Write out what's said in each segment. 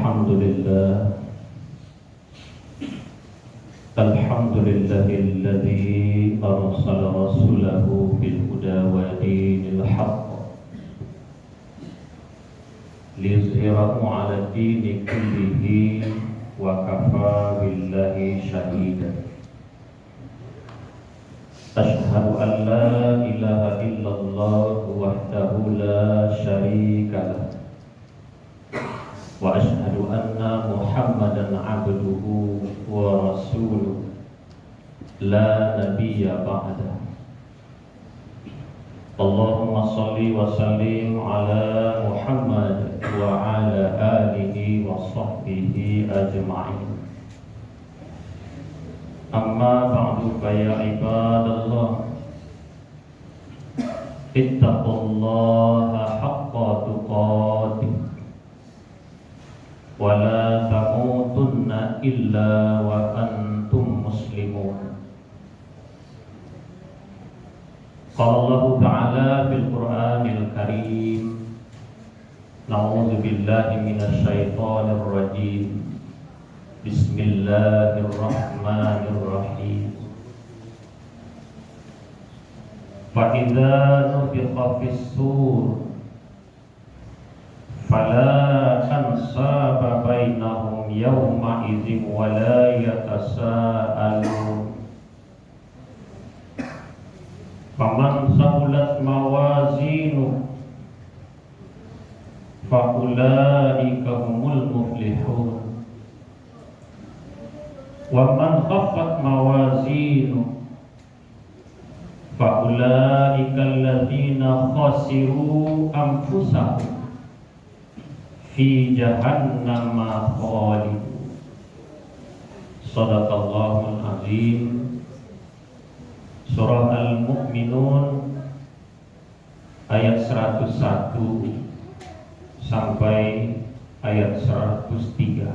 Alhamdulillah Alhamdulillahilladzi arsala rasulahu bil huda wa dinil haqq liyuzhirahu 'ala dini kullihi wa kafa billahi shahidan. Ashhadu an la ilaha illallah wahdahu la syarika lah wa ashhadu anna Muhammadan abduhu wa rasuluh la nabiyya ba'dah. Allahumma salli wa sallim ala Muhammad wa ala alihi wa sahbihi ajma'in. Amma ba'du fa ya ibadallah, ittaqullaha haqqa tuqatih wa la tamutunna illa wa antum muslimun. Qala Allah Ta'ala fil Qur'anil Karim, na'udzu billahi minasy syaithanir rajim. Bismillahirrahmanirrahim. Fa idza nufiqa fis-sur fala ansaba bainahum yawma idzin wa la yatasaalun. Faman saqulat mawazinuhu fa ulaika humul muflihun. Wa man khaffat mawazinuhu fa ulaika alladziina khasiru anfusahum fi jahannama khalidun. Shadaqallahul azim. Surah Al-Mu'minun ayat 101 sampai ayat 103.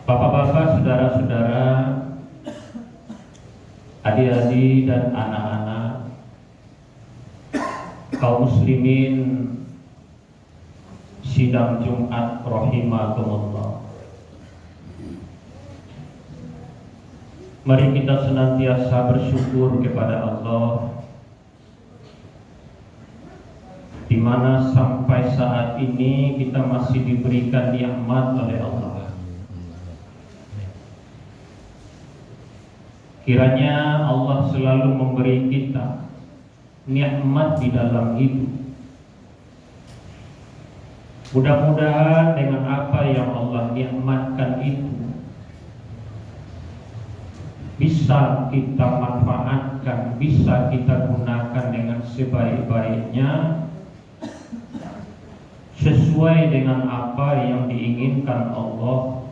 Bapak-bapak, saudara-saudara, adik-adik dan anak-anak kaum muslimin sidang Jumat rahimakumullah. Mari kita senantiasa bersyukur kepada Allah, di mana sampai saat ini kita masih diberikan nikmat oleh Allah. Kiranya Allah selalu memberi kita nikmat di dalam hidup. Mudah-mudahan dengan apa yang Allah nikmatkan itu bisa kita manfaatkan, bisa kita gunakan dengan sebaik-baiknya, sesuai dengan apa yang diinginkan Allah.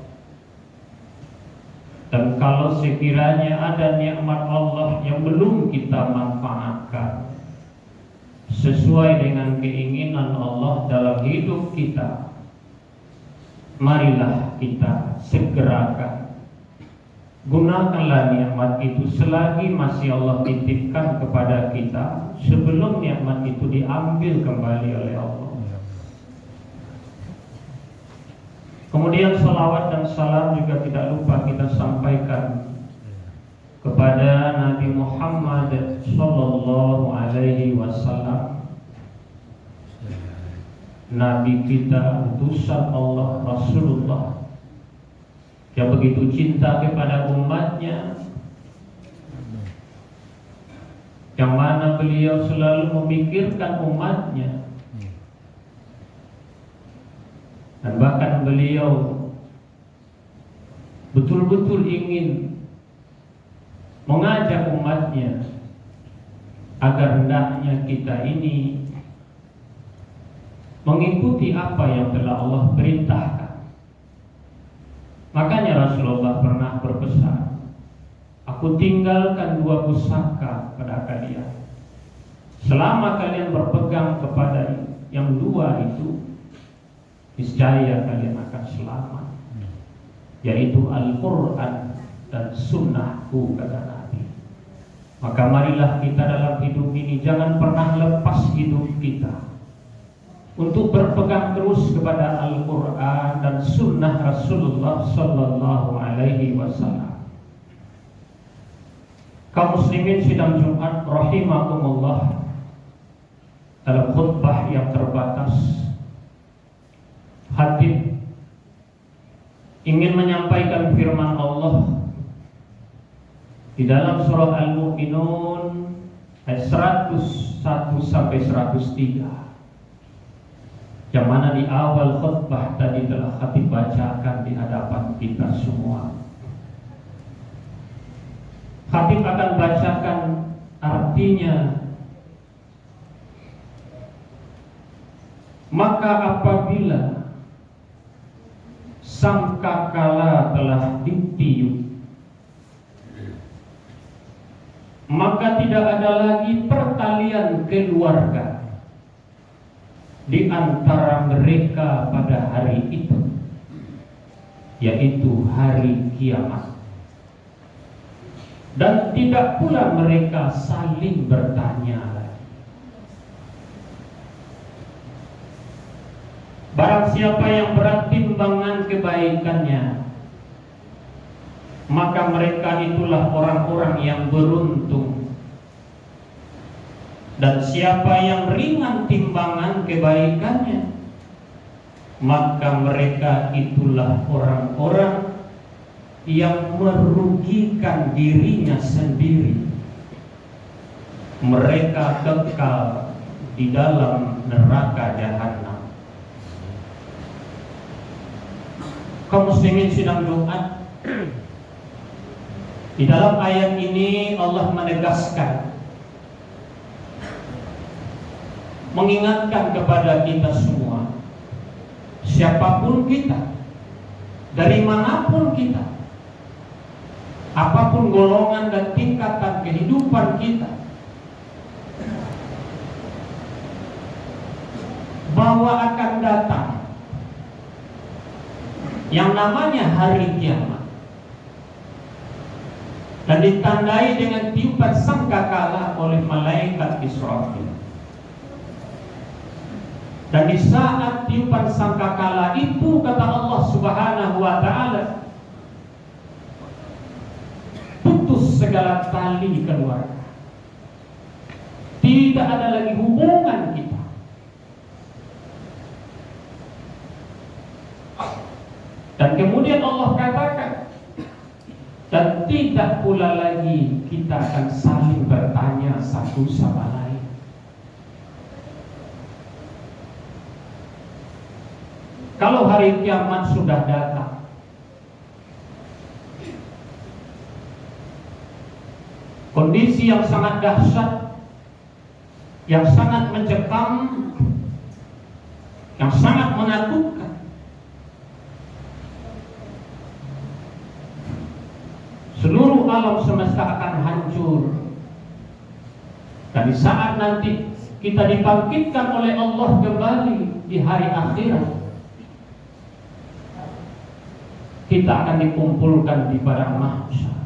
Dan kalau sekiranya ada nikmat Allah yang belum kita manfaatkan sesuai dengan keinginan Allah dalam hidup kita, marilah kita segerakan, gunakanlah nikmat itu selagi masih Allah titipkan kepada kita, sebelum nikmat itu diambil kembali oleh Allah. Kemudian salawat dan salam juga tidak lupa kita sampaikan kepada Nabi Muhammad sallallahu alaihi wasallam, Nabi kita, utusan Allah, Rasulullah, yang begitu cinta kepada umatnya, yang mana beliau selalu memikirkan umatnya. Dan bahkan beliau betul-betul ingin mengajak umatnya agar hendaknya kita ini mengikuti apa yang telah Allah perintahkan. Makanya Rasulullah pernah berpesan, aku tinggalkan 2 pusaka pada kalian. Selama kalian berpegang kepada yang 2 itu, niscaya kalian akan selamat, yaitu Al-Quran dan Sunnahku, kata Nabi. Maka marilah kita dalam hidup ini jangan pernah lepas hidup kita untuk berpegang terus kepada Al-Quran dan Sunnah Rasulullah Sallallahu Alaihi Wasallam. Kaum muslimin sidang Jumat rahimakumullah, dalam khutbah yang terbatas, Khatib ingin menyampaikan firman Allah di dalam surah Al-Mu'minun ayat 101 sampai 103. Yang mana di awal khutbah tadi telah Khatib bacakan di hadapan kita semua. Khatib akan bacakan artinya. Maka apabila sangkakala telah ditiup, maka tidak ada lagi pertalian keluarga di antara mereka pada hari itu, yaitu hari kiamat. Dan tidak pula mereka saling bertanya lagi. Barang siapa yang berat timbangan kebaikannya, maka mereka itulah orang-orang yang beruntung. Dan siapa yang ringan timbangan kebaikannya, maka mereka itulah orang-orang yang merugikan dirinya sendiri. Mereka kekal di dalam neraka jahanam. Kaum muslimin sidang Jumat, di dalam ayat ini Allah menegaskan, mengingatkan kepada kita semua, siapapun kita, dari manapun kita, apapun golongan dan tingkatan kehidupan kita, bahwa akan datang yang namanya hari kiamat, dan ditandai dengan tiupan sangkakala oleh malaikat Israfil. Dan di saat tiupan sangkakala itu, kata Allah Subhanahu wa Ta'ala, putus segala tali keluarga. Tidak ada lagi hubungan kita. Dan kemudian Allah katakan, dan tidak pula lagi kita akan saling bertanya satu sama lain. Kalau hari kiamat sudah datang, kondisi yang sangat dahsyat, yang sangat mencekam, yang sangat menakutkan. Seluruh alam semesta akan hancur. Dan di saat nanti kita dibangkitkan oleh Allah kembali di hari akhirat, kita akan dikumpulkan di padang mahsyar.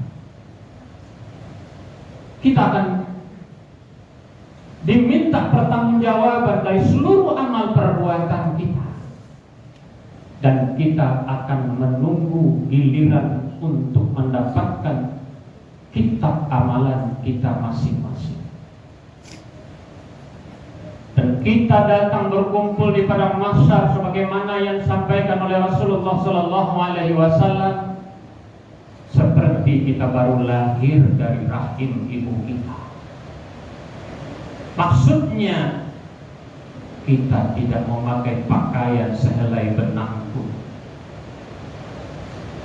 Kita akan diminta pertanggungjawaban dari seluruh amal perbuatan kita, dan kita akan menunggu giliran untuk mendapatkan kitab amalan kita masing-masing. Dan kita datang berkumpul di padang mahsyar sebagaimana yang disampaikan oleh Rasulullah Sallallahu Alaihi Wasallam, seperti kita baru lahir dari rahim ibu kita. Maksudnya, kita tidak memakai pakaian sehelai benang pun.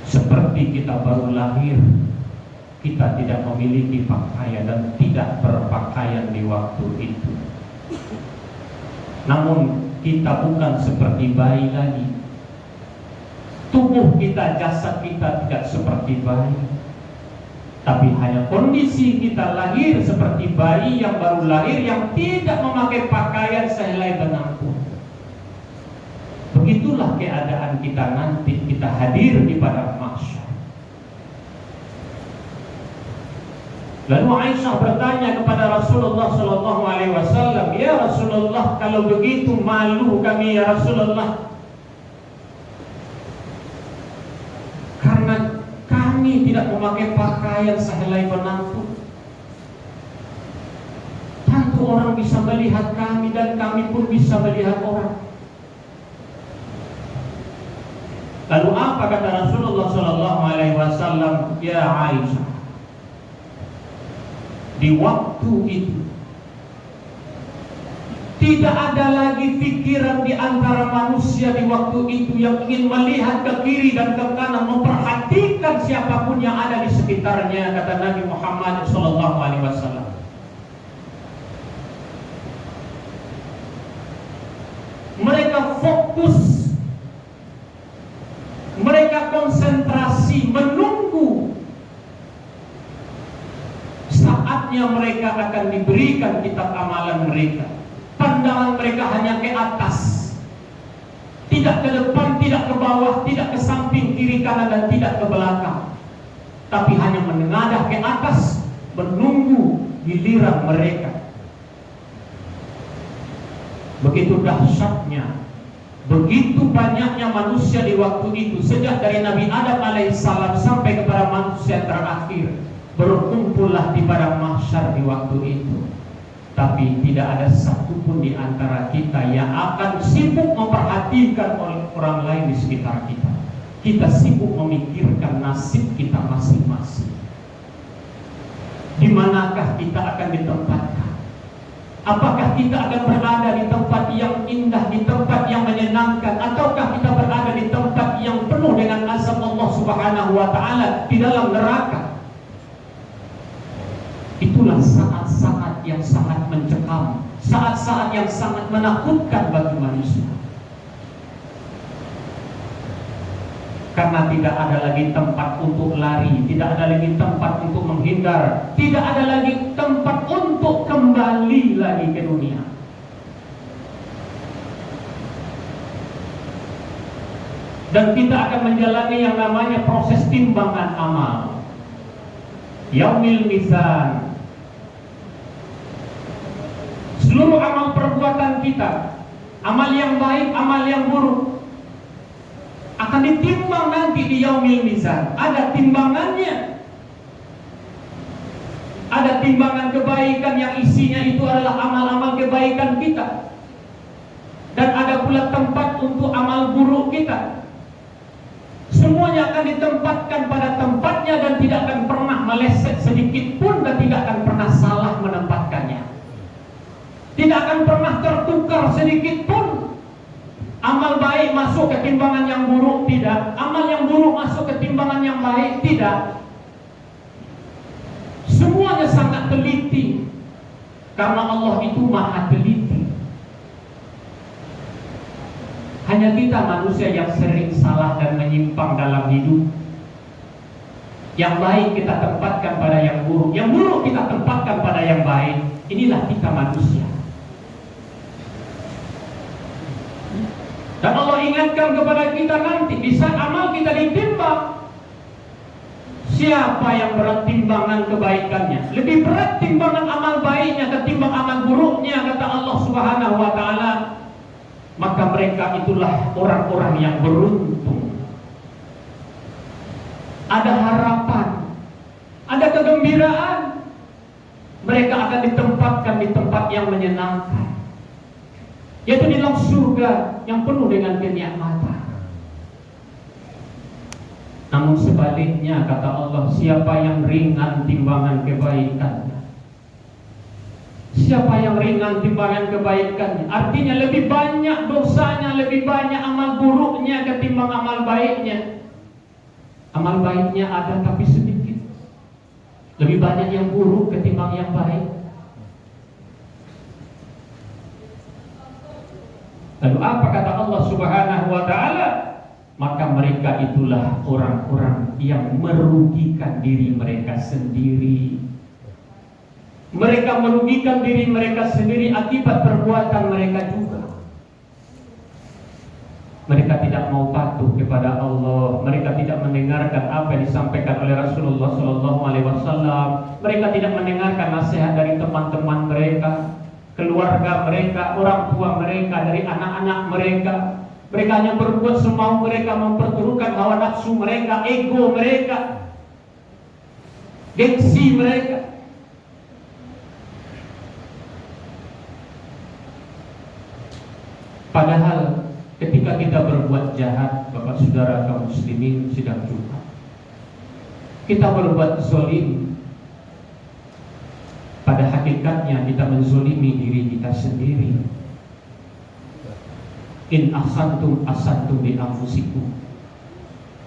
Seperti kita baru lahir, kita tidak memiliki pakaian dan tidak berpakaian di waktu itu. Namun kita bukan seperti bayi lagi. Tubuh kita, jasad kita tidak seperti bayi, tapi hanya kondisi kita lahir seperti bayi yang baru lahir, yang tidak memakai pakaian sehelai benang pun. Begitulah keadaan kita nanti kita hadir di padang mahsyar. Lalu Aisyah bertanya kepada Rasulullah Sallallahu Alaihi Wasallam, ya Rasulullah, kalau begitu malu kami ya Rasulullah, karena kami tidak memakai pakaian sehelai penampu. Tentu orang bisa melihat kami dan kami pun bisa melihat orang. Lalu apa kata Rasulullah Sallallahu Alaihi Wasallam? Ya Aisyah, di waktu itu tidak ada lagi pikiran di antara manusia di waktu itu yang ingin melihat ke kiri dan ke kanan, memperhatikan siapapun yang ada di sekitarnya, kata Nabi Muhammad Sallallahu Alaihi Wasallam. Mereka fokus, mereka konsentrasi menunggu saatnya mereka akan diberikan kitab amalan mereka. Pandangan mereka hanya ke atas, tidak ke depan, tidak ke bawah, tidak ke samping, kiri kanan, dan tidak ke belakang, tapi hanya menengadah ke atas, menunggu giliran mereka. Begitu dahsyatnya, begitu banyaknya manusia di waktu itu, sejak dari Nabi Adam alaihissalam sampai kepada manusia terakhir, berkumpullah di padang mahsyar di waktu itu. Tapi tidak ada satupun di antara kita yang akan sibuk memperhatikan orang lain di sekitar kita. Kita sibuk memikirkan nasib kita masing-masing. Di manakah kita akan ditempatkan? Apakah kita akan berada di tempat yang indah, di tempat yang menyenangkan, ataukah kita berada di tempat yang penuh dengan azab Allah Subhanahu wa Ta'ala di dalam neraka? Itulah saat-saat yang sangat mencekam, saat-saat yang sangat menakutkan bagi manusia. Karena tidak ada lagi tempat untuk lari, tidak ada lagi tempat untuk menghindar, tidak ada lagi tempat untuk kembali lagi ke dunia. Dan kita akan menjalani yang namanya proses timbangan amal, yaumil mizan. Seluruh amal perbuatan kita, amal yang baik, amal yang buruk, akan ditimbang nanti di yaumil mizan. Ada timbangannya. Ada timbangan kebaikan yang isinya itu adalah amal-amal kebaikan kita, dan ada pula tempat untuk amal buruk kita. Semuanya akan ditempatkan pada tempatnya dan tidak akan pernah meleset sedikit pun, dan tidak akan pernah salah menempatkannya. Tidak akan pernah tertukar sedikit pun. Amal baik masuk ke timbangan yang buruk, tidak. Amal yang buruk masuk ke timbangan yang baik, tidak. Semuanya sangat teliti, karena Allah itu maha teliti. Hanya kita manusia yang sering salah dan menyimpang dalam hidup. Yang baik kita tempatkan pada yang buruk, yang buruk kita tempatkan pada yang baik. Inilah kita manusia. Dan Allah ingatkan kepada kita nanti di saat amal kita ditimbang, siapa yang berat timbangan kebaikannya, lebih berat timbangan amal baiknya ketimbang amal buruknya, kata Allah Subhanahu wa Ta'ala, maka mereka itulah orang-orang yang beruntung. Ada harapan, ada kegembiraan. Mereka akan ditempatkan di tempat yang menyenangkan, yaitu di dalam surga yang penuh dengan kenikmatan. Namun sebaliknya, kata Allah, siapa yang ringan timbangan kebaikannya, siapa yang ringan timbangan kebaikannya, artinya lebih banyak dosanya, lebih banyak amal buruknya ketimbang amal baiknya. Amal baiknya ada tapi sedikit, lebih banyak yang buruk ketimbang yang baik. Lalu apa kata Allah Subhanahu wa Ta'ala? Maka mereka itulah orang-orang yang merugikan diri mereka sendiri. Mereka merugikan diri mereka sendiri akibat perbuatan mereka juga. Mereka tidak mau patuh kepada Allah. Mereka tidak mendengarkan apa yang disampaikan oleh Rasulullah SAW. Mereka tidak mendengarkan nasihat dari teman-teman mereka, keluarga mereka, orang tua mereka, dari anak-anak mereka. Mereka hanya berbuat semau mereka, memperturutkan hawa nafsu mereka, ego mereka, gengsi mereka. Padahal ketika kita berbuat jahat, Bapak Saudara kaum muslimin sidang Jumat, kita berbuat zalim, pada hakikatnya kita menzolimi diri kita sendiri. In ahsantum ahsantum li anfusikum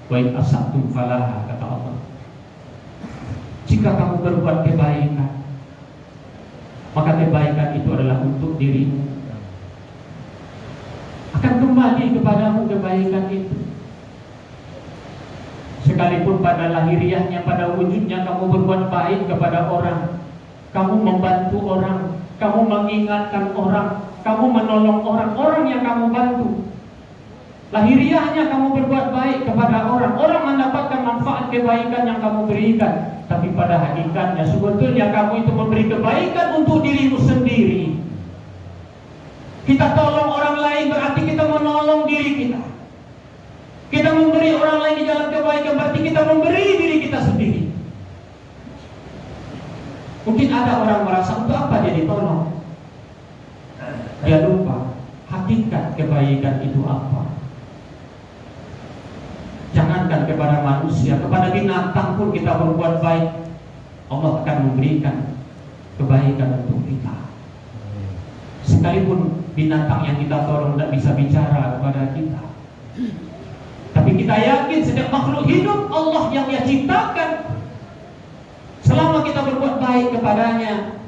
wa in asatum falaha, kata Allah. Jika kamu berbuat kebaikan, maka kebaikan itu adalah untuk dirimu, akan kembali kepadamu kebaikan itu. Sekalipun pada lahiriahnya, pada wujudnya kamu berbuat baik kepada orang, kamu membantu orang, kamu mengingatkan orang, kamu menolong orang yang kamu bantu. Lahiriahnya kamu berbuat baik kepada orang mendapatkan manfaat kebaikan yang kamu berikan. Tapi pada hakikatnya sebetulnya kamu itu memberi kebaikan untuk dirimu sendiri. Kita tolong orang lain berarti kita menolong diri kita. Kita memberi orang lain di jalan kebaikan berarti kita memberi diri kita sendiri. Mungkin ada orang merasa untuk apa dia ditolong. Dia lupa hakikat kebaikan itu apa. Jangankan kepada manusia, kepada binatang pun kita berbuat baik, Allah akan memberikan kebaikan untuk kita. Sekalipun binatang yang kita tolong tidak bisa bicara kepada kita, tapi kita yakin setiap makhluk hidup Allah yang Dia ciptakan, selama kita berbuat baik kepadanya,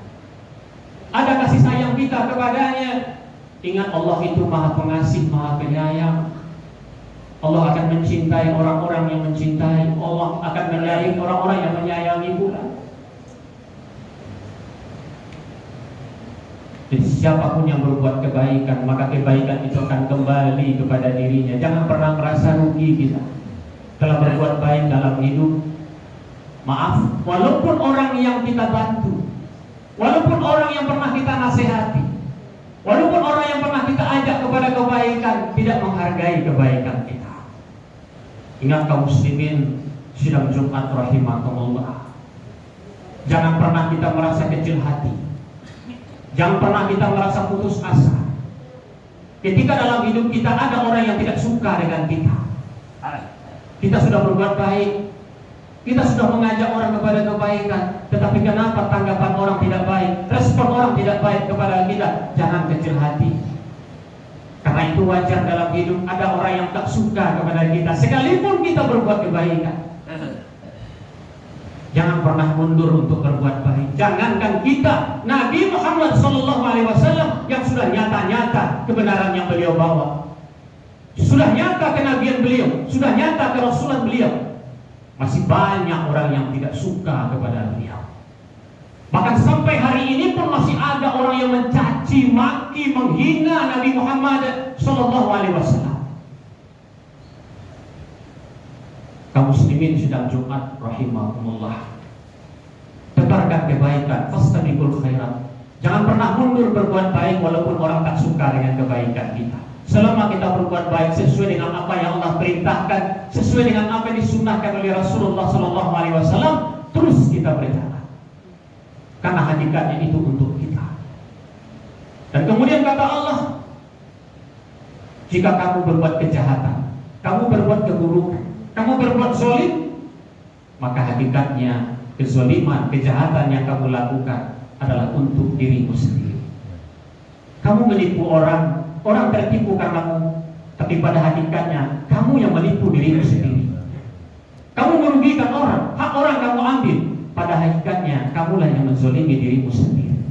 ada kasih sayang kita kepadanya, ingat Allah itu Maha Pengasih, Maha Penyayang. Allah akan mencintai orang-orang yang mencintai, Allah akan menyayangi orang-orang yang menyayangi pula. Jadi siapapun yang berbuat kebaikan, maka kebaikan itu akan kembali kepada dirinya. Jangan pernah merasa rugi kita telah berbuat baik dalam hidup. Maaf, walaupun orang yang kita bantu, walaupun orang yang pernah kita nasihati, walaupun orang yang pernah kita ajak kepada kebaikan, tidak menghargai kebaikan kita. Ingat kaum muslimin sidang Jumat rahimakumullah. Jangan pernah kita merasa kecil hati. Jangan pernah kita merasa putus asa. Ketika dalam hidup kita ada orang yang tidak suka dengan kita. Kita sudah berbuat baik, kita sudah mengajak orang kepada kebaikan, tetapi kenapa tanggapan orang tidak baik, respon orang tidak baik kepada kita? Jangan kecil hati. Karena itu wajar dalam hidup ada orang yang tak suka kepada kita, sekalipun kita berbuat kebaikan. Jangan pernah mundur untuk berbuat baik. Jangankan kita, Nabi Muhammad SAW yang sudah nyata-nyata kebenaran yang beliau bawa, sudah nyata kenabian beliau, sudah nyata kerasulan beliau, masih banyak orang yang tidak suka kepada beliau. Bahkan sampai hari ini pun masih ada orang yang mencaci, maki, menghina Nabi Muhammad SAW. Kaum muslimin sidang Jumat rahimakumullah, tebarkan kebaikan, fastabiqul khairat. Jangan pernah mundur berbuat baik walaupun orang tak suka dengan kebaikan kita. Selama kita berbuat baik sesuai dengan apa yang Allah perintahkan, sesuai dengan apa yang disunnahkan oleh Rasulullah SAW, terus kita berjalan. Karena hakikatnya itu untuk kita. Dan kemudian kata Allah, jika kamu berbuat kejahatan, kamu berbuat keburukan, kamu berbuat zalim, maka hakikatnya kezaliman, kejahatan yang kamu lakukan adalah untuk dirimu sendiri. Kamu menipu orang, orang tertipu karenamu, tapi pada hakikatnya kamu yang menipu dirimu sendiri. Kamu merugikan orang, hak orang kamu ambil, pada hakikatnya kamulah yang menzalimi dirimu sendiri.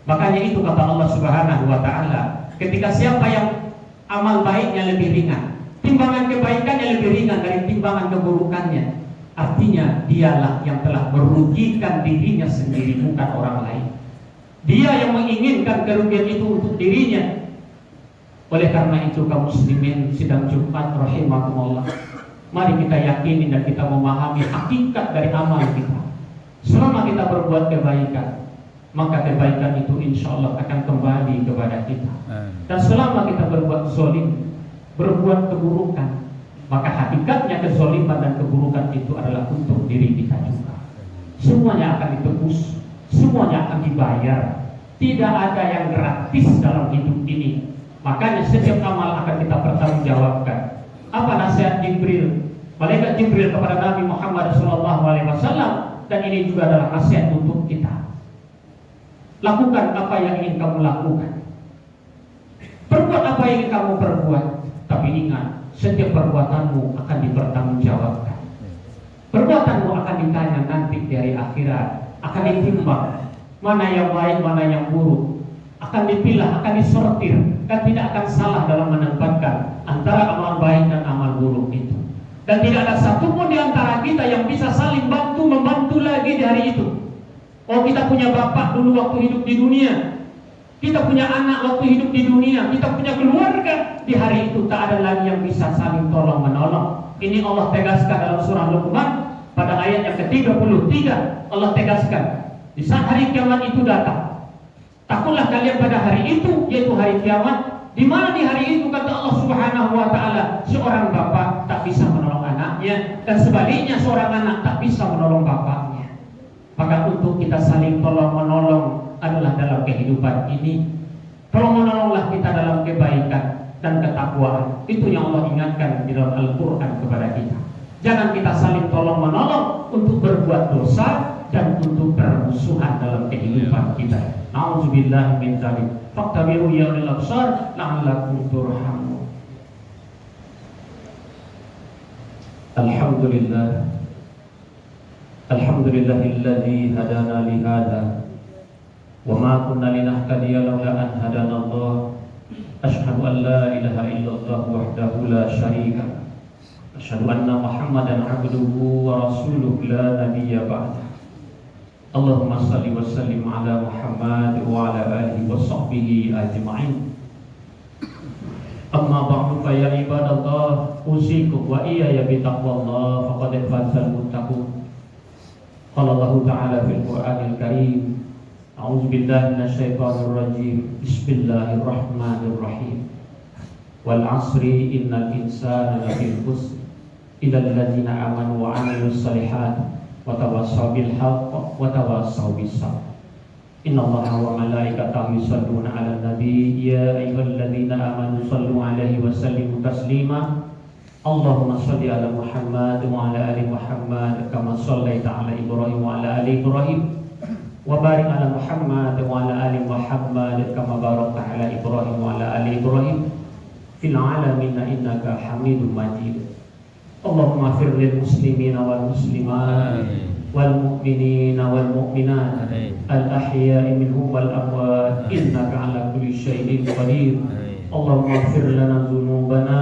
Makanya itu kata Allah Subhanahu wa taala, ketika siapa yang amal baiknya lebih ringan, timbangan kebaikannya lebih ringan dari timbangan keburukannya, artinya dialah yang telah merugikan dirinya sendiri, bukan orang lain. Dia yang menginginkan kerugian itu untuk dirinya. Oleh karena itu kaum muslimin sidang Jumat rahimakumullah, mari kita yakini dan kita memahami hakikat dari amal kita. Selama kita berbuat kebaikan, maka kebaikan itu insya Allah akan kembali kepada kita. Dan selama kita berbuat zalim, berbuat keburukan, maka hakikatnya kezaliman dan keburukan itu adalah untuk diri kita juga. Semuanya akan ditebus, semuanya akan dibayar. Tidak ada yang gratis dalam hidup ini. Makanya setiap amal akan kita pertanggungjawabkan. Apa nasihat Jibril, malaikat Jibril kepada Nabi Muhammad SAW, dan ini juga adalah nasihat untuk kita. Lakukan apa yang ingin kamu lakukan, perbuat apa yang ingin kamu perbuat. Tapi ingat, setiap perbuatanmu akan dipertanggungjawabkan. Perbuatanmu akan ditanya nanti di hari akhirat, akan ditimbang mana yang baik, mana yang buruk, akan dipilah, akan disortir, dan tidak akan salah dalam menempatkan antara amal baik dan amal buruk itu. Dan tidak ada satupun di antara kita yang bisa saling membantu lagi di hari itu. Oh, kita punya bapak dulu waktu hidup di dunia, kita punya anak waktu hidup di dunia, kita punya keluarga. Di hari itu tak ada lagi yang bisa saling tolong menolong. Ini Allah tegaskan dalam surah Luqman pada ayat yang ke-33. Allah tegaskan, di saat hari kiamat itu datang, takutlah kalian pada hari itu, yaitu hari kiamat, di mana di hari itu kata Allah Subhanahu wa taala, seorang bapak tak bisa menolong anaknya, dan sebaliknya seorang anak tak bisa menolong bapaknya. Maka untuk kita saling tolong menolong adalah dalam kehidupan ini. Tolong menolonglah kita dalam kebaikan dan ketakwaan. Itu yang Allah ingatkan di dalam Al-Quran kepada kita. Jangan kita saling tolong menolong untuk berbuat dosa dan untuk bermusuhan dalam kehidupan kita. Nauzubillah min dzalik. Faqtabiru ya ulil absar la'allakum turhamun. Alhamdulillah. Alhamdulillahilladzi hadana li hadza wa ma kunna linahtadiya laula an hadana Allah. Asyhadu an la ilaha illallah wahdahu la syarika lah. Asyhadu anna Muhammadan abduhu wa rasuluhu la nabiyya ba'dah. Allahumma salli wa sallim ala Muhammad wa ala alihi wa sahbihi ajma'in. Amma ba'du fa ya ibadallah, usikum wa iyaya bi taqwallah faqad fazal muttaqun. Qala Allah ta'ala fil Qur'anil Karim, a'udzu billahi minasyaitonir rajim. Bismillahirrahmanirrahim. Wal 'asri innal insana lafii khusr illa alladzina amanu wa 'amilus shalihat wa tawassaw bil haqq wa tawassaw bis sabr. Innallaha wa malaikatahu yusholluna 'alan nabi ya ayyuhalladzina amanu shallu 'alaihi wa sallimu taslima. Allahumma shalli ala Muhammad wa ala ali Muhammad kama shallaita ala Ibrahim wa ala ali Ibrahim wa barik ala Muhammad wa ala ali Muhammad kama barakta ala Ibrahim wa ala ali Ibrahim fil alamin innaka Hamidum Majid. Allahumma ighfir lil muslimina wal muslimat wal mu'minina wal mu'minat al ahya'i minhum wal amwat innaka ala kulli syai'in qadir. Allahumma ighfir lana dzunubana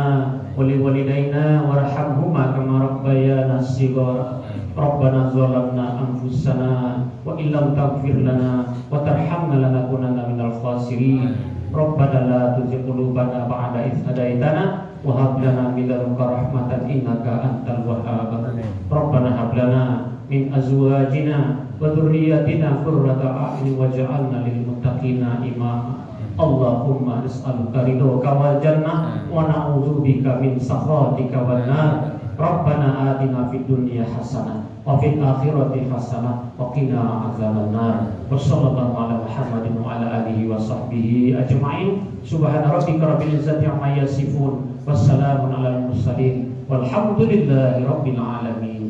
waliwalidayna warhamhuma kama rabbayana shighara. Rabbana zalamna anfusana wa illam taghfir lana wa tarhamna lanakunanna minal khasirin. Rabbana la tuzigh qulubana ba'da idh hadaitana wa hab lana min ladunka rahmatan innaka antal wahhab. Rabbana hab lana min azwajina wa dhurriyyatina qurrata a'yun waj'alna lil muttaqina imama. Allahumma nas'aluka ridhoka wal jannah wa na'udzubika min sakhatika wan nar. Rabbana atina fid dunya hasanah wa fil akhirati hasanah wa qina adzabannar. Wassallallahu ala Muhammadin wa ala alihi wa sahbihi ajma'in. Subhana rabbika rabbil izzati amma yasifun wassalamun alal mursalin walhamdulillahi rabbil alamin.